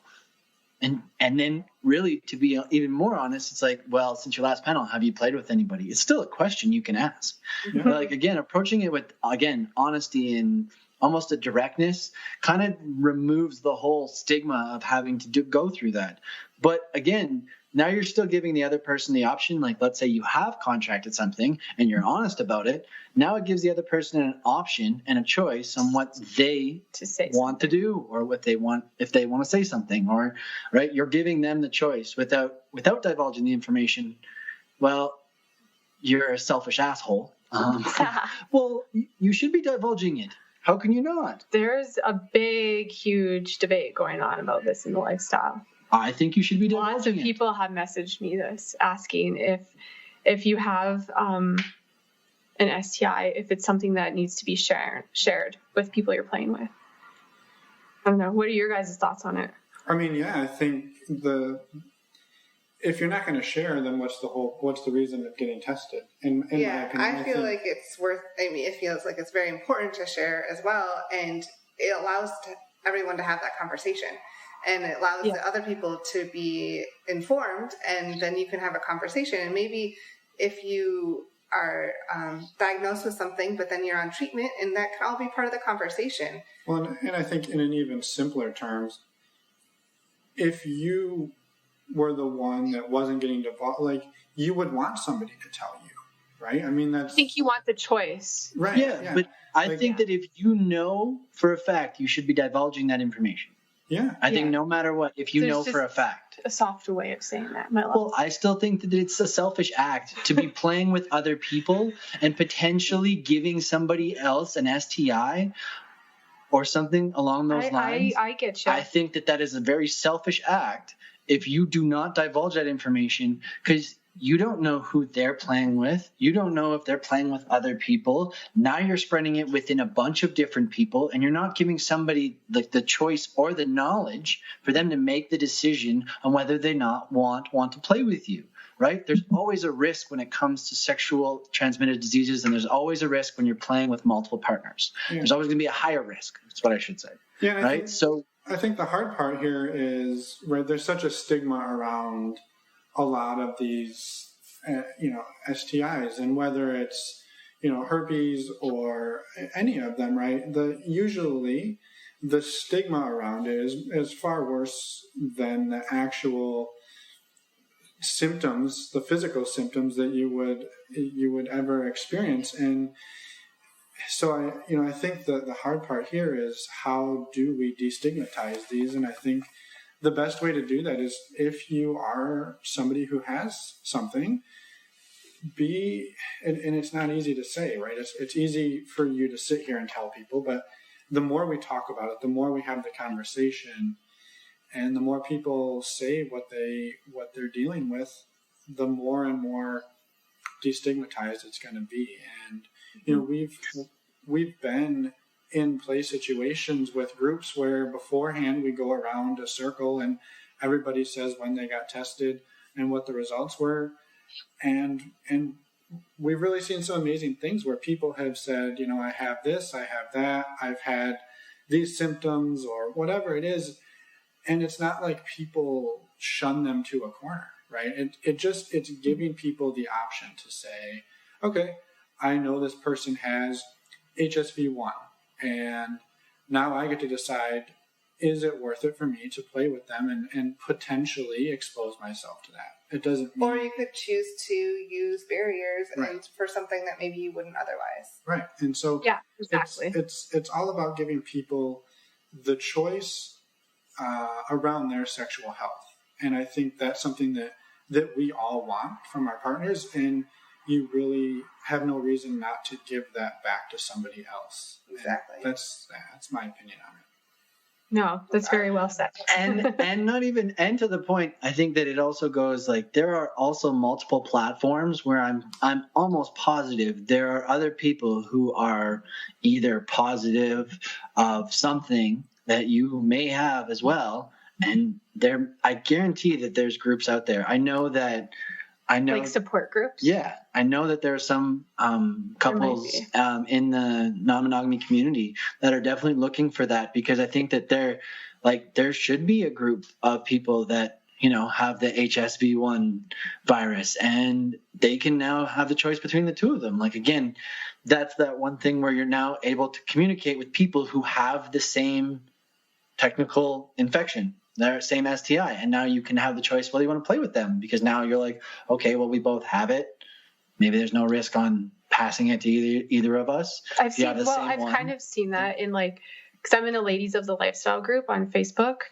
And then really, to be even more honest, it's like, well, since your last panel, have you played with anybody? It's still a question you can ask. Yeah. But like, again, approaching it with, again, honesty and almost a directness kind of removes the whole stigma of having to go through that. But again, now you're still giving the other person the option. Like, let's say you have contracted something and you're honest about it. Now it gives the other person an option and a choice on what they want to do, or what they want, if they want to say something, or right. You're giving them the choice without divulging the information. Well, you're a selfish asshole. Well, you should be divulging it. How can you not? There's a big, huge debate going on about this in the lifestyle. I think you should be divulging it. Lots of people have messaged me this, asking if you have an STI, if it's something that needs to be shared with people you're playing with. I don't know. What are your guys' thoughts on it? I mean, yeah, I think if you're not going to share, then what's the reason of getting tested? In yeah, I feel like it's worth. I mean, it feels like it's very important to share as well, and it allows everyone to have that conversation, and it allows the other people to be informed, and then you can have a conversation. And maybe if you are diagnosed with something, but then you're on treatment, and that can all be part of the conversation. Well, and I think in an even simpler terms, if you were the one that wasn't getting divulged, like, you would want somebody to tell you, right? I mean, I think you want the choice. Right. Yeah. But I think that if you know for a fact, you should be divulging that information. Yeah. I think no matter what, if you know for a fact. A softer way of saying that. Well, I still think that it's a selfish act to be playing with other people and potentially giving somebody else an STI or something along those lines. I get you. I think that is a very selfish act if you do not divulge that information, because you don't know who they're playing with. You don't know if they're playing with other people. Now you're spreading it within a bunch of different people, and you're not giving somebody the choice or the knowledge for them to make the decision on whether they not want to play with you, right? There's always a risk when it comes to sexual transmitted diseases, and there's always a risk when you're playing with multiple partners. Yeah. There's always going to be a higher risk. That's what I should say. Yeah, right? I think the hard part here is where there's such a stigma around a lot of these, STIs, and whether it's, herpes or any of them, right? Usually the stigma around it is far worse than the actual symptoms, the physical symptoms that you would ever experience. And so I think the hard part here is, how do we destigmatize these? And I think the best way to do that is, if you are somebody who has something, and it's not easy to say, right? It's easy for you to sit here and tell people, but the more we talk about it, the more we have the conversation, and the more people say what they're dealing with, the more and more destigmatized it's going to be. And you know, we've been in play situations with groups where beforehand we go around a circle and everybody says when they got tested and what the results were, and we've really seen some amazing things where people have said, you know, I have this, I have that, I've had these symptoms or whatever it is, and it's not like people shun them to a corner, right? It's giving people the option to say, okay, I know this person has HSV1, and now I get to decide, is it worth it for me to play with them and potentially expose myself to that? It doesn't mean... Or you could choose to use barriers and for something that maybe you wouldn't otherwise. Right. And so yeah, exactly. It's all about giving people the choice around their sexual health. And I think that's something that we all want from our partners, and you really have no reason not to give that back to somebody else. Exactly. And that's my opinion on it. No, that's very well said. and not even, and to the point, I think that it also goes like there are also multiple platforms where I'm almost positive there are other people who are either positive of something that you may have as well, and I guarantee that there's groups out there. I know like support groups. Yeah, I know that there are some couples in the non-monogamy community that are definitely looking for that, because I think that there should be a group of people that, you know, have the HSV1 virus, and they can now have the choice between the two of them. Like, again, that's that one thing where you're now able to communicate with people who have the same technical infection, their same STI, and now you can have the choice whether you want to play with them, because now you're like, okay, well, we both have it. Maybe there's no risk on passing it to either of us. I've kind of seen that in like, because I'm in a Ladies of the Lifestyle group on Facebook,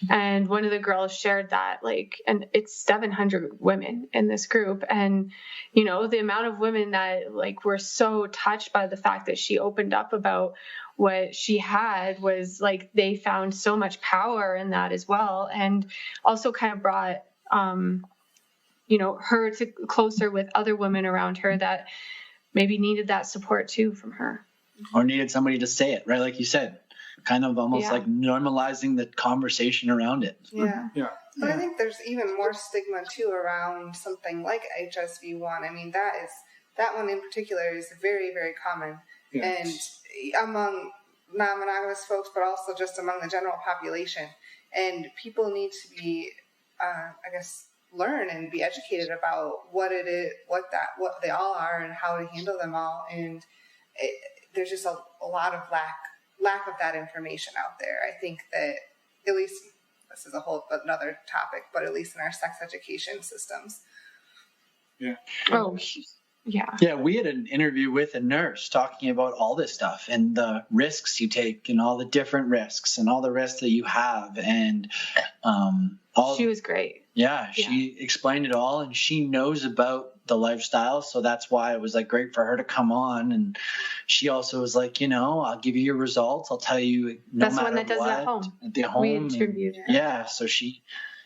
and one of the girls shared that, like, and it's 700 women in this group, and you know, the amount of women that like were so touched by the fact that she opened up about what she had was like they found so much power in that as well, and also kind of brought you know, her to closer with other women around her that maybe needed that support too from her, or needed somebody to say it, right? Like you said, kind of almost like normalizing the conversation around it. Yeah. But I think there's even more stigma too around something like HSV1. I mean, that one in particular is very, very common, and among non-monogamous folks, but also just among the general population. And people need to be, learn and be educated about what it is, what they all are, and how to handle them all. And there's just a lot of lack of that information out there. I think that, at least, this is a whole another topic, but at least in our sex education systems. Yeah. Oh, yeah. Yeah, we had an interview with a nurse talking about all this stuff and the risks you take and all the different risks and all the risks that you have, and she was great. Yeah, she explained it all, and she knows about the lifestyle, so that's why it was like great for her to come on. And she also was like, you know, I'll give you your results. I'll tell you that's matter one that does what, it at home. at the home. We interviewed her. Yeah, so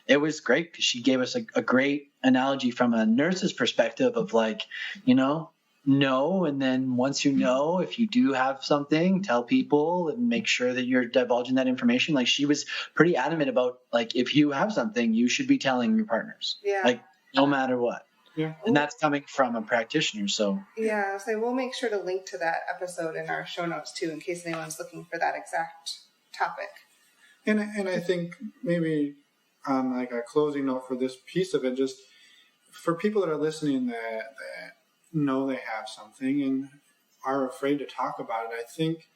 it was great because she gave us a great analogy from a nurse's perspective of like, you know, and then once you know, if you do have something, tell people and make sure that you're divulging that information. Like, she was pretty adamant about, like, if you have something, you should be telling your partners. Yeah. Like, no matter what. Yeah. And that's coming from a practitioner, so. Yeah, so we'll make sure to link to that episode in our show notes too, in case anyone's looking for that exact topic. And I think maybe on like a closing note for this piece of it, just for people that are listening that know they have something and are afraid to talk about it, I think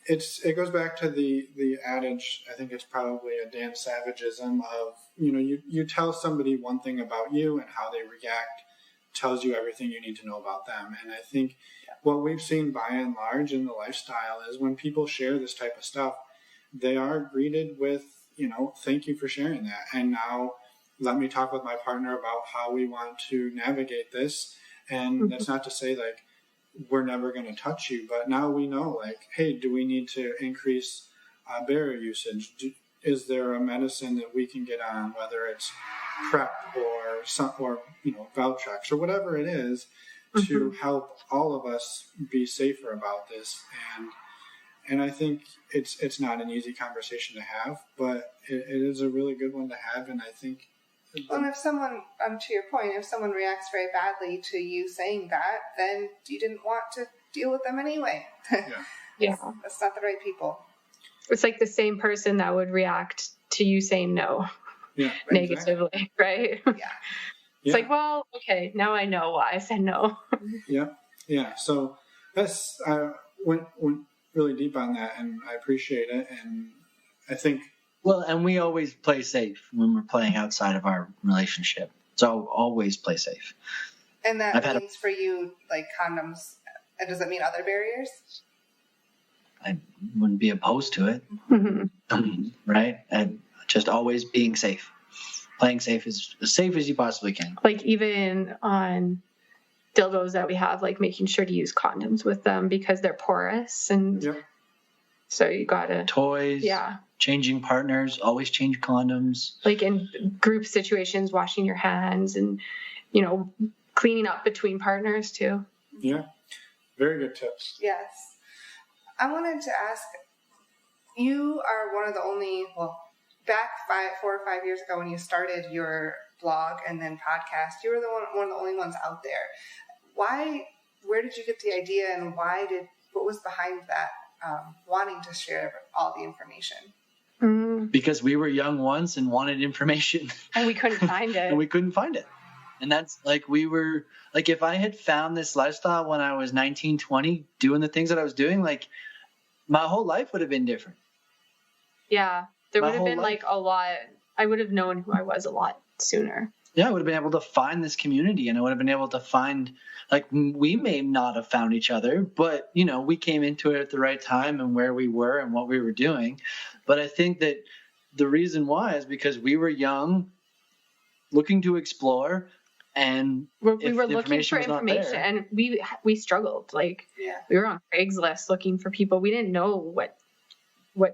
it goes back to the adage. I think it's probably a Dan Savageism of, you know, you tell somebody one thing about you and how they react tells you everything you need to know about them. And I think what we've seen by and large in the lifestyle is when people share this type of stuff, they are greeted with, you know, thank you for sharing that. And now let me talk with my partner about how we want to navigate this. And that's not to say like we're never going to touch you, but now we know, like, hey, do we need to increase barrier usage? Is there a medicine that we can get on, whether it's prep or Valtrex or whatever it is to help all of us be safer about this. And I think it's not an easy conversation to have, but it is a really good one to have. And I think, and if someone, to your point, if someone reacts very badly to you saying that, then you didn't want to deal with them anyway. Yeah. That's not the right people. It's like the same person that would react to you saying no negatively, exactly. Right? Yeah. It's like, well, okay, now I know why I said no. Yeah. So that's went really deep on that, and I appreciate it. And I think, well, and we always play safe when we're playing outside of our relationship. So always play safe. And that means for you, like condoms. And does that mean other barriers? I wouldn't be opposed to it, right? And just always being safe. Playing safe as safe as you possibly can. Like even on dildos that we have, like making sure to use condoms with them because they're porous, and so you gotta toys. Yeah. Changing partners, always change condoms. Like in group situations, washing your hands and cleaning up between partners too. Yeah, very good tips. Yes, I wanted to ask. You are one of the only back 4 or 5 years ago when you started your blog and then podcast, you were one of the only ones out there. Where did you get the idea, and what was behind that wanting to share all the information? Because we were young once and wanted information. And we couldn't find it. And that's like, we were like, if I had found this lifestyle when I was 19, 20, doing the things that I was doing, like my whole life would have been different. Yeah. There would have been like a lot. I would have known who I was a lot sooner. Yeah, I would have been able to find this community, and I would have been able to find, like, we may not have found each other, but, we came into it at the right time and where we were and what we were doing. But I think that the reason why is because we were young, looking to explore, and we were looking for information, and we struggled. Like, we were on Craigslist looking for people. We didn't know what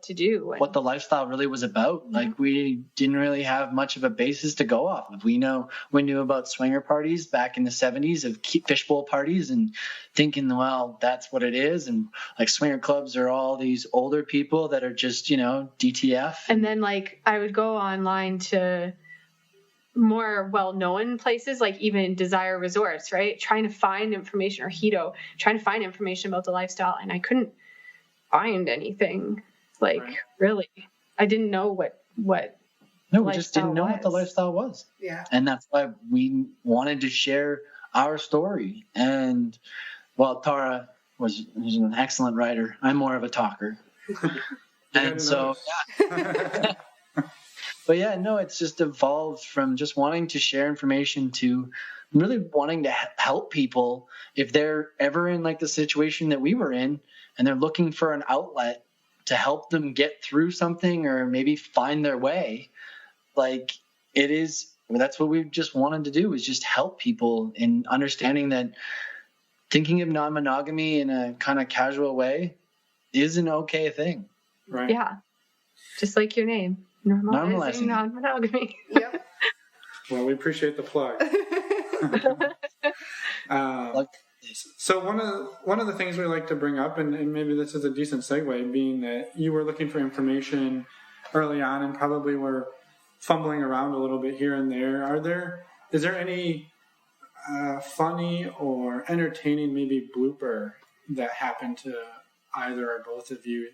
to do, what the lifestyle really was about. Mm-hmm. Like, we didn't really have much of a basis to go off of. We knew about swinger parties back in the 70s, of fishbowl parties, and thinking, well, that's what it is. And like, swinger clubs are all these older people that are just DTF. And then like I would go online to more well-known places, like even Desire Resorts, right, trying to find information, or Hito, trying to find information about the lifestyle, and I couldn't find anything. Like, really, I didn't know what No, we just didn't know what the lifestyle was. Yeah. And that's why we wanted to share our story. And, well, Taara was an excellent writer. I'm more of a talker. And so, yeah. But yeah, no, it's just evolved from just wanting to share information to really wanting to help people if they're ever in like the situation that we were in and they're looking for an outlet to help them get through something or maybe find their way. Like, that's what we just wanted to do, is just help people in understanding that thinking of non-monogamy in a kind of casual way is an okay thing. Right. Yeah. Just like your name. Normalizing non-monogamy. Yep. Well, we appreciate the plug. So one of the things we like to bring up, and maybe this is a decent segue, being that you were looking for information early on and probably were fumbling around a little bit here and there. Is there any funny or entertaining maybe blooper that happened to either or both of you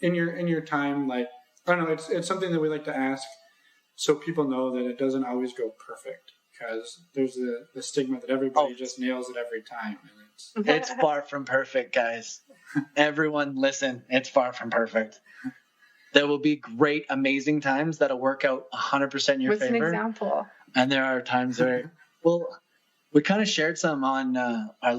in your time? Like, I don't know, it's something that we like to ask so people know that it doesn't always go perfect, because there's the stigma that everybody just nails it every time. And it's far from perfect, guys. Everyone listen, it's far from perfect. There will be great, amazing times that'll work out 100% in your favor. What's an example? And there are times where, well, we kind of shared some on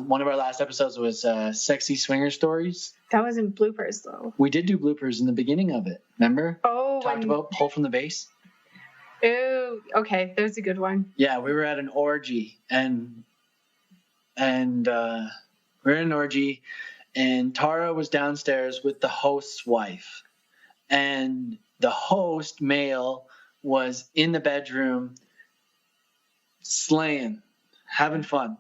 one of our last episodes was sexy swinger stories. That wasn't bloopers, though. We did do bloopers in the beginning of it. Remember? Oh, talked about pull from the base. Oh, okay, there's a good one. Yeah, we were at an orgy, and we were in an orgy, and Taara was downstairs with the host's wife, and the host, male, was in the bedroom slaying, having fun.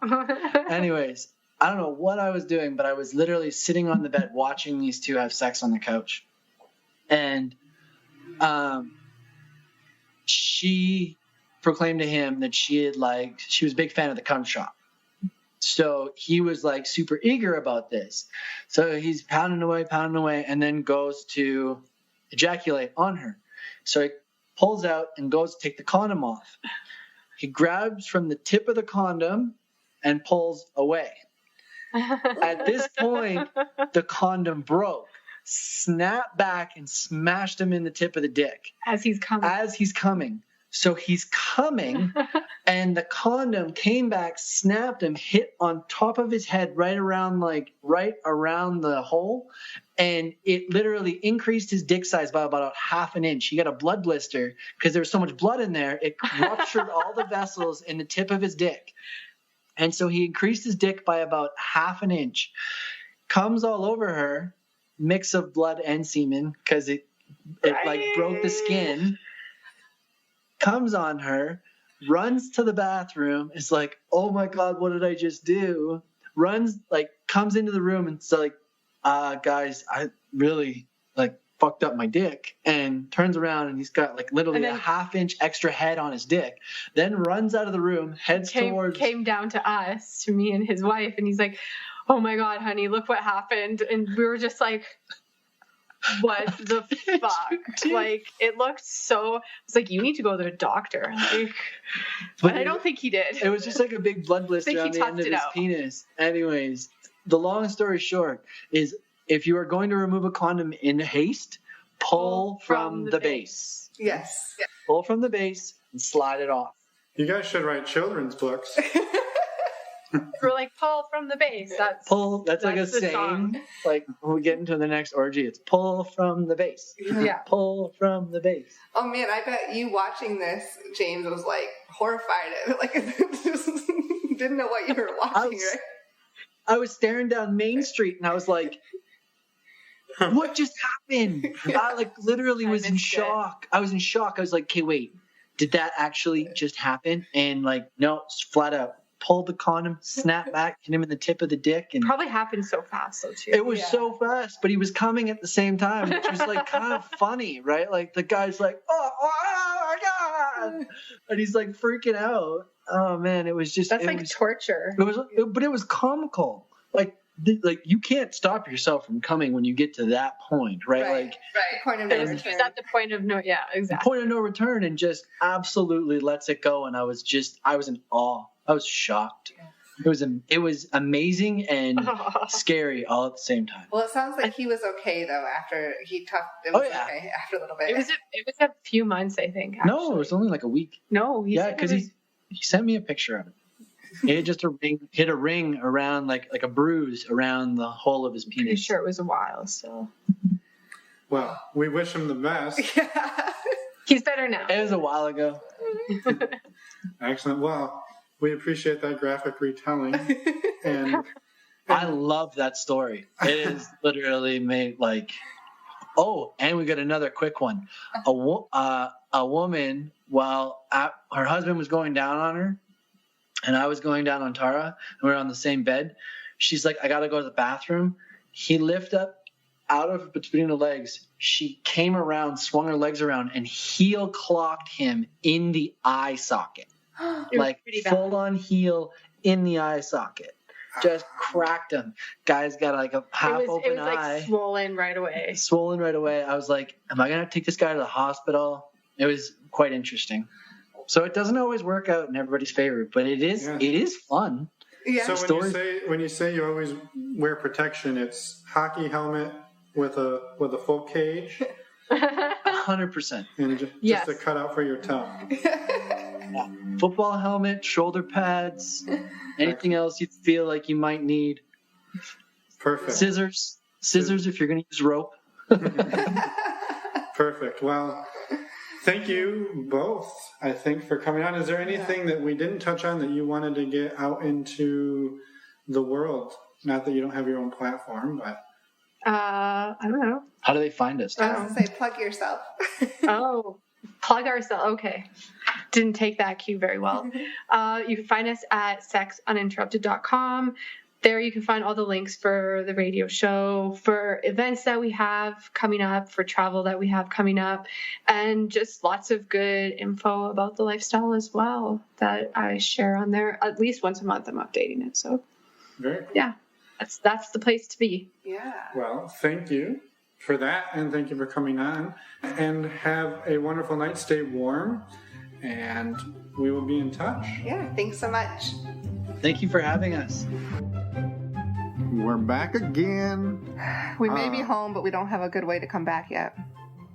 Anyways, I don't know what I was doing, but I was literally sitting on the bed watching these two have sex on the couch. And she proclaimed to him that she was a big fan of the cum shop. So he was like super eager about this. So he's pounding away, and then goes to ejaculate on her. So he pulls out and goes to take the condom off. He grabs from the tip of the condom and pulls away. At this point, the condom broke, snapped back, and smashed him in the tip of the dick. As he's coming. So he's coming, and the condom came back, snapped him, hit on top of his head, right around the hole, and it literally increased his dick size by about half an inch. He got a blood blister because there was so much blood in there. It ruptured all the vessels in the tip of his dick. And so he increased his dick by about half an inch. Comes all over her, mix of blood and semen, because it like broke the skin. Comes on her, runs to the bathroom, is like, oh my God, what did I just do? Comes into the room and so guys, I really fucked up my dick, and turns around and he's got literally a half-inch extra head on his dick. Then runs out of the room, came down to us, to me and his wife, and he's like, oh my God, honey, look what happened. And we were just like, what the fuck? It looked so, it's like, you need to go to the doctor. But I don't think he did. It was just like a big blood blister on the end of his penis. Anyways, the long story short is, if you are going to remove a condom in haste, pull from the base. Yes. Pull from the base and slide it off. You guys should write children's books. We're like, pull from the base. That's like a saying. Song. Like when we get into the next orgy, it's pull from the base. Yeah. Pull from the base. Oh man, I bet you watching this, James, was horrified at it. Didn't know what you were watching, right? I was staring down Main Street and I was like, what just happened? I literally was in shock. I was in shock. I was like, okay, wait, did that actually just happen? And no, flat out. Pulled the condom, snapped back, hit him in the tip of the dick. And probably happened so fast, though, too. It was so fast, but he was coming at the same time, which was kind of funny, right? The guy's like, oh my God. And he's freaking out. Oh, man, it was just... That's torture. But it was comical. You can't stop yourself from coming when you get to that point, right? Right. Point of no return. He's at the point of no, yeah, exactly. The point of no return, and just absolutely lets it go. And I was in awe. I was shocked. It was amazing and scary all at the same time. Well, it sounds like he was okay though after he toughed. It was okay after a little bit. It was a few months, I think. Actually. No, it was only a week. No, because he sent me a picture of it. He had just hit a ring around a bruise around the hole of his penis. Pretty sure it was a while still. Well, we wish him the best. Yeah. He's better now. It was a while ago. Excellent. Well, we appreciate that graphic retelling. And I love that story. It is literally made oh, and we got another quick one. A woman, while her husband was going down on her, and I was going down on Taara, and we were on the same bed. She's like, I got to go to the bathroom. He lifted up out of between the legs. She came around, swung her legs around, and heel clocked him in the eye socket. Full on heel in the eye socket. Just cracked him. Guy's got a half open eye. It was swollen right away. I was like, am I going to take this guy to the hospital? It was quite interesting. So it doesn't always work out in everybody's favor, but it is fun. Yeah. So when you say you always wear protection, it's hockey helmet with a full cage, 100%, and just a cutout for your tongue. Yeah. Football helmet, shoulder pads, anything else you feel like you might need. Perfect. Scissors if you're going to use rope. Perfect. Well, thank you both, I think, for coming on. Is there anything that we didn't touch on that you wanted to get out into the world? Not that you don't have your own platform, but... I don't know. How do they find us? I was going to say, plug yourself. Plug ourselves. Okay. didn't take that cue very well. You can find us at sexuninterrupted.com. There you can find all the links for the radio show, for events that we have coming up, for travel that we have coming up, and just lots of good info about the lifestyle as well that I share on there. At least once a month I'm updating it. So Very cool. yeah, that's the place to be. Yeah. Well, thank you for that, and thank you for coming on. And have a wonderful night. Stay warm, and we will be in touch. Yeah, thanks so much. Thank you for having us. We're back again. We may be home, but we don't have a good way to come back yet.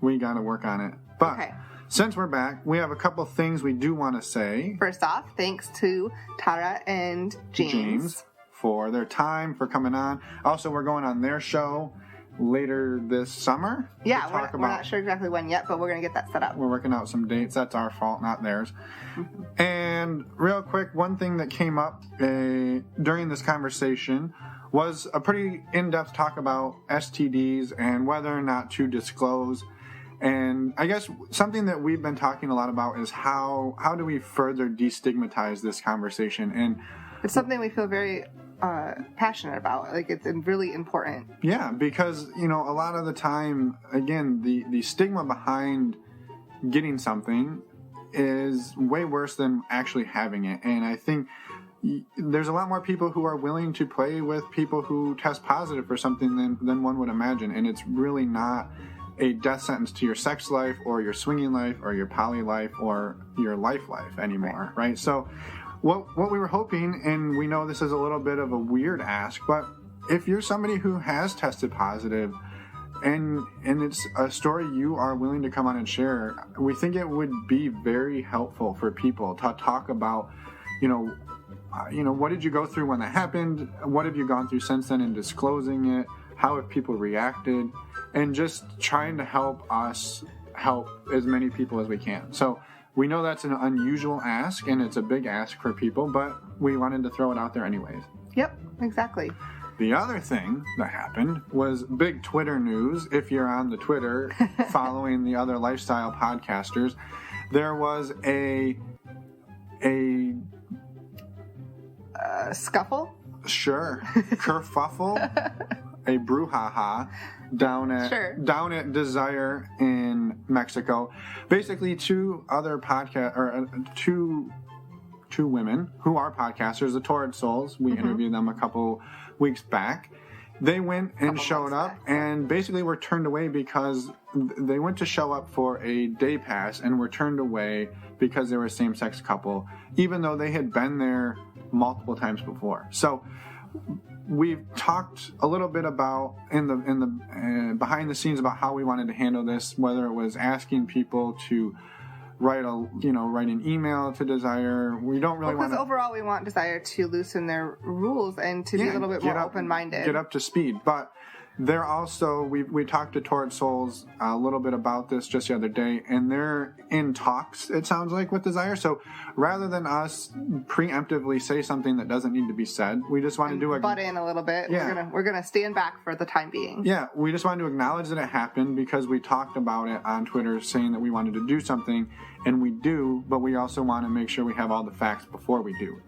We got to work on it. But Okay. since we're back, we have a couple things we do want to say. First off, thanks to Taara and James. For their time, for coming on. Also, we're going on their show later this summer. Yeah, to we're talk not sure exactly when yet, but we're going to get that set up. We're working out some dates. That's our fault, not theirs. And real quick, one thing that came up during this conversation was a pretty in-depth talk about STDs and whether or not to disclose. And I guess something that we've been talking a lot about is how do we further destigmatize this conversation. And It's something we feel very passionate about. Like, it's really important. yeah, because, a lot of the time, again, the stigma behind getting something is way worse than actually having it. And I think there's a lot more people who are willing to play with people who test positive for something than one would imagine. And it's really not a death sentence to your sex life or your swinging life or your poly life or your life anymore, right? So what we were hoping, and we know this is a little bit of a weird ask, but if you're somebody who has tested positive and it's a story you are willing to come on and share, we think it would be very helpful for people to talk about, what did you go through when that happened? What have you gone through since then in disclosing it? How have people reacted? And just trying to help us help as many people as we can. So we know that's an unusual ask, and it's a big ask for people, but we wanted to throw it out there anyways. Yep, exactly. The other thing that happened was big Twitter news. If you're on the Twitter following the other lifestyle podcasters, there was a Scuffle? Sure. Kerfuffle. A brouhaha down at Desire in Mexico. Basically, two women who are podcasters, the Torrid Souls. We interviewed them a couple weeks back. They went and showed up and basically were turned away because they went to show up for a day pass and were turned away because they were a same-sex couple, even though they had been there multiple times before. So we've talked a little bit about in the behind the scenes about how we wanted to handle this, whether it was asking people to write an email to Desire. We don't really want to, because overall we want Desire to loosen their rules and to be a little bit more open-minded. Get up to speed. But they're also, we talked to Torrid Souls a little bit about this just the other day, and they're in talks, it sounds like, with Desire. So rather than us preemptively say something that doesn't need to be said, we just want to butt in a little bit. Yeah. We're gonna stand back for the time being. Yeah, we just wanted to acknowledge that it happened because we talked about it on Twitter, saying that we wanted to do something, and we do, but we also want to make sure we have all the facts before we do.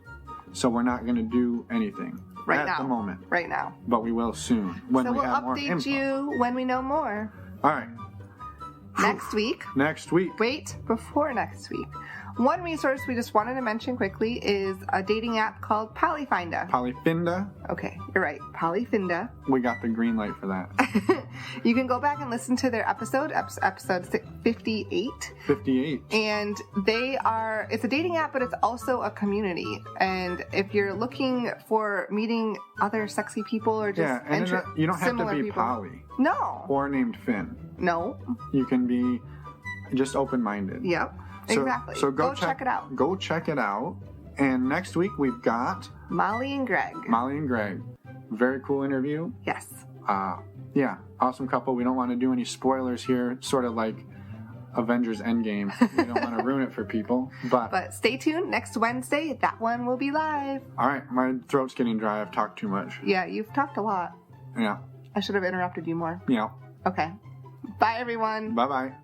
So we're not going to do anything at the moment. Right now. But we will soon when we have more info. So we'll update you when we know more. All right. Next week. Wait, before next week. One resource we just wanted to mention quickly is a dating app called Polyfinda. Polyfinda? Okay, you're right. Polyfinda. We got the green light for that. You can go back and listen to their episode 58. 58. And it's a dating app, but it's also a community. And if you're looking for meeting other sexy people or just you don't have to be people, poly. No. Or named Finn. No. You can be just open-minded. Yep. Exactly. So go check it out. Go check it out. And next week we've got Molly and Greg. Very cool interview. Yes. Yeah, awesome couple. We don't want to do any spoilers here, sort of like Avengers Endgame. We don't want to ruin it for people. But stay tuned. Next Wednesday, that one will be live. All right, my throat's getting dry. I've talked too much. Yeah, you've talked a lot. Yeah. I should have interrupted you more. Yeah. Okay. Bye, everyone. Bye-bye.